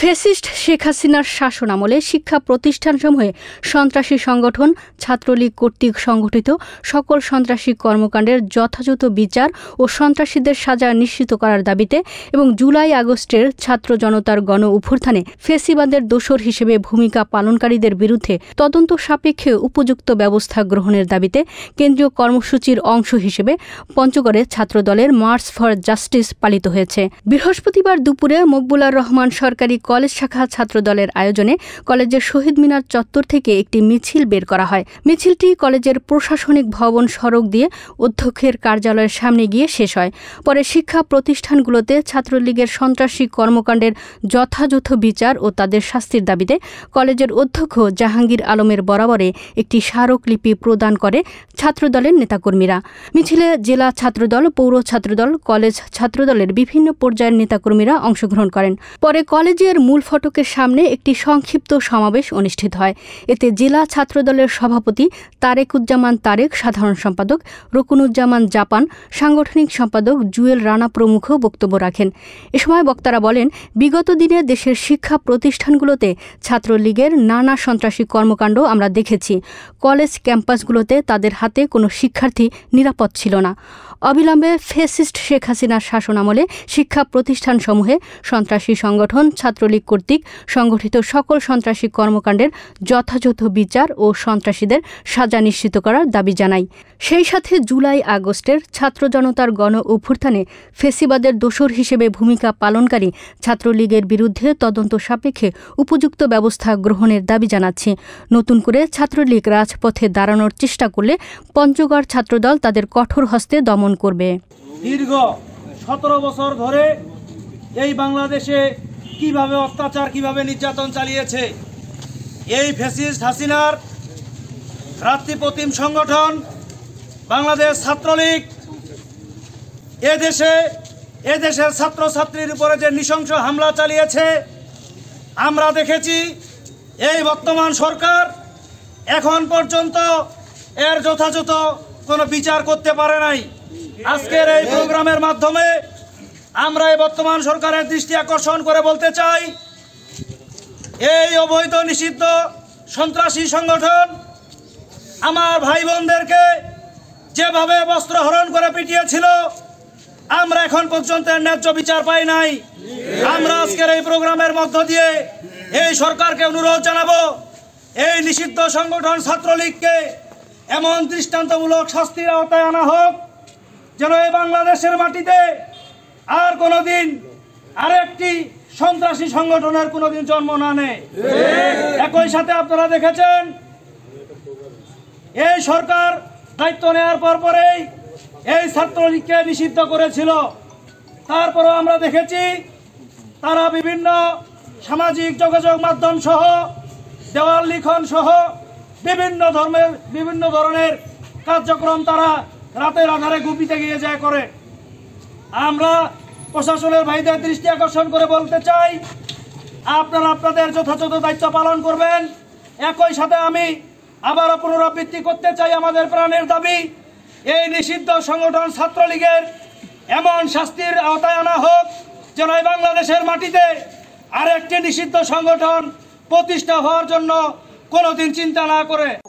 Fascist Sheikh হাসিনার শাসনামলে শিক্ষা প্রতিষ্ঠানসমূহে সন্ত্রাসী সংগঠন ছাত্রলীগ কর্তৃক সংগঠিত সকল সন্ত্রাসী কর্মকাণ্ডের যথাযথ বিচার ও সন্ত্রাসীদের সাজা নিশ্চিত করার দাবিতে এবং জুলাই আগস্টের ছাত্র জনতার গণ অভ্যুত্থানে ফ্যাসিবাদের দোসর হিসেবে ভূমিকা পালনকারীদের বিরুদ্ধে তদন্ত সাপেক্ষে উপযুক্ত ব্যবস্থা গ্রহণের দাবিতে কেন্দ্রীয় কর্মসূচির অংশ হিসেবে পঞ্চগড়ে ছাত্রদলের মার্চ ফর জাস্টিস পালিত হয়েছে। বৃহস্পতিবার দুপুরে মকবুলার রহমান সরকারি কলেজ শাখা ছাত্রদলের আয়োজনে কলেজের শহীদ মিনার চত্বর থেকে একটি মিছিল বের করা হয়। মিছিলটি কলেজের প্রশাসনিক ভবন সড়ক দিয়ে অধ্যক্ষের কার্যালয়ের সামনে গিয়ে শেষ হয়। পরে শিক্ষা প্রতিষ্ঠানগুলোতে ছাত্রলীগের সন্ত্রাসী কর্মকাণ্ডের যথাযথ বিচার ও তাদের শাস্তির দাবিতে কলেজের অধ্যক্ষ জাহাঙ্গীর আলমের বরাবরে একটি স্মারকলিপি প্রদান করে ছাত্রদলের নেতাকর্মীরা। মিছিলে জেলা ছাত্রদল, পৌর ছাত্রদল, কলেজ ছাত্রদলের বিভিন্ন পর্যায়ের নেতাকর্মীরা অংশগ্রহণ করেন। পরে কলেজের মূল ফটকের সামনে একটি সংক্ষিপ্ত সমাবেশ অনুষ্ঠিত হয়। এতে জেলা ছাত্রদলের সভাপতি তারেকুজ্জামান তারেক, সাধারণ সম্পাদক রকুনুজ্জামান জাপান, সাংগঠনিক সম্পাদক জুয়েল রানা প্রমুখ বক্তব্য রাখেন। এ সময় বক্তারা বলেন, বিগত দিনে দেশের শিক্ষা প্রতিষ্ঠানগুলোতে ছাত্রলীগের নানা সন্ত্রাসী কর্মকাণ্ড আমরা দেখেছি। কলেজ ক্যাম্পাসগুলোতে তাদের হাতে কোনো শিক্ষার্থী নিরাপদ ছিল না। অবিলম্বে ফ্যাসিস্ট শেখ হাসিনার শাসনামলে শিক্ষা প্রতিষ্ঠানসমূহে সন্ত্রাসী সংগঠন ছাত্রলীগ কর্তৃক সংগঠিত সকল সন্ত্রাসী কর্মকাণ্ডের যথাযথ বিচার ও সন্ত্রাসীদের সাজা নিশ্চিত করার দাবি জানাই। সেই সাথে জুলাই আগস্টের ছাত্র জনতার গণ অভ্যুত্থানে ফ্যাসিবাদের দোসর হিসেবে ভূমিকা পালনকারী ছাত্রলীগের বিরুদ্ধে তদন্ত সাপেক্ষে উপযুক্ত ব্যবস্থা গ্রহণের দাবি জানাচ্ছি। নতুন করে ছাত্রলীগ রাজপথে দাঁড়ানোর চেষ্টা করলে পঞ্চগড় ছাত্রদল তাদের কঠোর হস্তে দমন করবে। দীর্ঘ 17 বছর ধরে এই বাংলাদেশে কিভাবে অত্যাচার, কিভাবে নির্যাতন চালিয়েছে এই ফ্যাসিস্ট হাসিনার রাত্রিপ্রতিম সংগঠন বাংলাদেশ ছাত্রলীগ এদেশের ছাত্রছাত্রীর উপরে যে নৃশংস হামলা চালিয়েছে আমরা দেখেছি। এই বর্তমান সরকার এখন পর্যন্ত এর যথাযথ কোনো বিচার করতে পারে নাই। আজকের এই প্রোগ্রামের মাধ্যমে আমরা এই বর্তমান সরকারের দৃষ্টি আকর্ষণ করে বলতে চাই, এই অবৈধ নিষিদ্ধ সন্ত্রাসী সংগঠন আমার ভাই বোনদেরকে যেভাবে বস্ত্র হরণ করে পিটিয়েছিল আমরা এখন পর্যন্ত ন্যায্য বিচার পাই নাই। আমরা আজকের এই প্রোগ্রামের মধ্য দিয়ে এই সরকারকে অনুরোধ জানাবো, এই নিষিদ্ধ সংগঠন ছাত্রলীগকে এমন দৃষ্টান্তমূলক শাস্তির আওতায় আনা হোক যেন এই বাংলাদেশের মাটিতে আর কোনোদিন আরেকটি সন্ত্রাসী সংগঠনের কোনোদিন জন্ম না নেয়। একই সাথে আপনারা দেখেছেন এই সরকার দায়িত্ব নেওয়ার পরেই এই ছাত্রলীগকে নিষিদ্ধ করেছিল। তারপরও আমরা দেখেছি তারা বিভিন্ন সামাজিক যোগাযোগ মাধ্যম সহ দেওয়াল লিখন সহ বিভিন্ন ধরনের কার্যক্রম তারা রাতের আধারে গুপিতে গিয়ে যায় করে। আমরা প্রশাসনের ভাইদের দৃষ্টি আকর্ষণ করে বলতে চাই, আপনারা আপনাদের যথাযথ দায়িত্ব পালন করবেন। একই সাথে আমি আবারও পুনরাবৃত্তি করতে চাই, আমাদের প্রাণের দাবি এই নিষিদ্ধ সংগঠন ছাত্রলীগের এমন শাস্তির আওতায় আনা হোক যেন এই বাংলাদেশের মাটিতে আরেকটি নিষিদ্ধ সংগঠন প্রতিষ্ঠা হওয়ার জন্য কোনোদিন চিন্তা না করে।